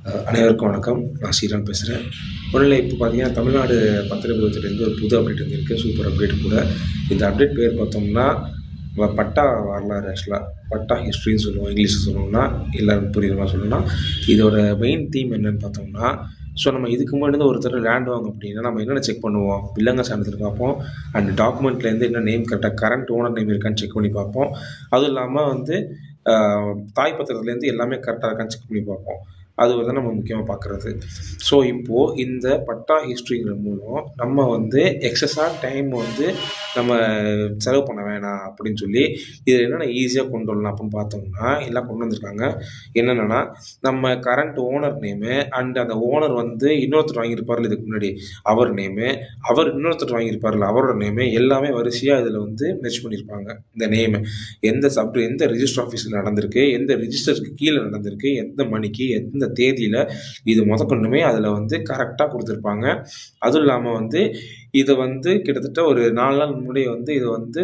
அனைவருக்கும் வணக்கம். நான் ஸ்ரீராம் பேசுகிறேன். ஒன்றும் இப்போ பார்த்தீங்கன்னா, தமிழ்நாடு பத்திரப்பதிவுத்துறையிலேருந்து ஒரு புது அப்டேட் வந்திருக்கு. சூப்பர் அப்டேட் கூட. இந்த அப்டேட் பேர் பார்த்தோம்னா, பட்டா வரலாறு ஆக்சுவலா. பட்டா ஹிஸ்ட்ரின்னு சொல்லுவோம். இங்கிலீஷ்ல சொல்லணும்னா, எல்லாருக்கும் புரியுற மாரி சொல்லணும்னா, இதோட மெயின் தீம் என்னன்னு பார்த்தோம்னா, நம்ம இதுக்கு முன்னாடி இருந்து ஒருத்தர் லேண்ட் வாங்க அப்படின்னா, நம்ம என்னென்ன செக் பண்ணுவோம்? வில்லங்க சான்றிதழ் பார்ப்போம். அண்ட் டாக்குமெண்ட்லேருந்து என்ன நேம் கரெக்ட்டா கரண்ட் ஓனர் நேம் இருக்கான்னு செக் பண்ணி பார்ப்போம். அதுவும் இல்லாம வந்து அ தாய் பத்திரத்துலேருந்து எல்லாமே கரெக்ட்டா இருக்கான்னு செக் பண்ணி பார்ப்போம். அது தான் நம்ம முக்கியமா பார்க்குறது. ஸோ, இப்போ இந்த பட்டா ஹிஸ்ட்ரிங்கிற மூலம் நம்ம வந்து எக்ஸஸா டைம் வந்து நம்ம செலவு பண்ண வேணாம் அப்படின்னு சொல்லி, இதில என்னென்ன ஈஸியா கொண்டு வரலாம் அப்படின்னு பார்த்தோம்னா, எல்லாம் கொண்டு வந்திருக்காங்க. என்னென்னன்னா, நம்ம கரண்ட் ஓனர் நேமு அண்ட் அந்த ஓனர் வந்து இன்னொருத்தர் வாங்கியிருப்பார்ல இதுக்கு முன்னாடி, அவர் நேமு, அவர் இன்னொருத்தர் வாங்கியிருப்பார்ல அவரோட நேமு எல்லாமே வரிசையா இதில வந்து மெர்ஜ் பண்ணியிருப்பாங்க. இந்த நேமு. எந்த ரிஜிஸ்டர் ஆஃபீஸ்ல நடந்திருக்கு, எந்த ரிஜிஸ்டருக்கு கீழ நடந்திருக்கு, எந்த மணிக்கு, எந்த தேதியில இது மொதற்கொண்டுமே அதில வந்து கரெக்ட்டா குடுத்துருப்பாங்க. அதுவும் இல்லாம வந்து இத வந்து கிட்டத்தட்ட ஒரு 4 நாள் முன்னாடியே வந்து இத வந்து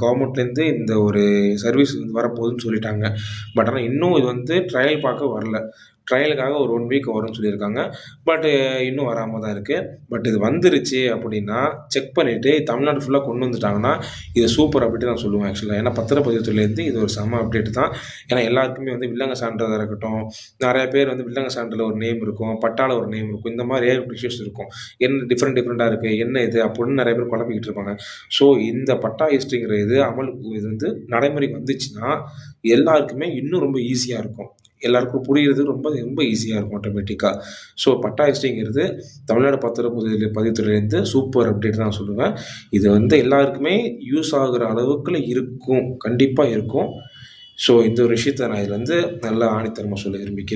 கவர்மெண்ட்லேருந்து இந்த ஒரு சர்வீஸ் வந்து வரப்போகுதுன்னு சொல்லிட்டாங்க. பட் ஆனா இன்னும் இது வந்து ட்ரையல் பார்க்க வரல. ட்ரையலுக்காக ஒரு 1 வீக் வரும்னு சொல்லியிருக்காங்க. பட் இன்னும் வராம தான் இருக்கு. பட் இது வந்துருச்சு அப்படின்னா, செக் பண்ணிட்டு தமிழ்நாடு ஃபுல்லா கொண்டு வந்துட்டாங்கன்னா, இது சூப்பர் அப்டேட் நான் சொல்லுவேன் ஆக்சுவலா. ஏன்னா பத்திரப்பதிவுத்துறையிலேருந்து இது ஒரு செம்ம அப்டேட் தான். ஏன்னா எல்லாருக்குமே வந்து வில்லங்க சான்றிதழா இருக்கட்டும், நெறைய பேர் வந்து வில்லங்க சான்றிதழ்ல ஒரு நேம் இருக்கும், பட்டால ஒரு நேம் இருக்கும். இந்த மாரி ஏகப்பட்ட இஷ்யூஸ் இருக்கும். என்ன டிஃபரெண்டா இருக்கு. என்ன இது அப்படின்னு நெறைய பேர் குழப்பிக்கிட்டு இருப்பாங்க. ஸோ இந்த பட்டா ஹிஸ்ட்ரிங்கிற இது வந்து நடைமுறைக்கு வந்துச்சுன்னா, எல்லாருக்குமே இன்னும் ரொம்ப ஈஸியா இருக்கும். எல்லாருக்கும் புரியிறது ரொம்ப ரொம்ப ஈஸியா இருக்கும் ஆட்டோமேட்டிக்கா. ஸோ பட்டா ஹிஸ்ட்ரிங்கிறது தமிழ்நாடு பதிவுத்துறையிலேருந்து சூப்பர் அப்டேட் தான் சொல்லுவேன். இது வந்து எல்லாருக்குமே யூஸ் ஆகுற அளவுக்குள்ள இருக்கும். கண்டிப்பா இருக்கும். ஸோ இந்த ஒரு விஷயத்த நான் இதுல வந்து நல்லா ஆணித்தரமா சொல்ல விரும்பிக்கிறேன்.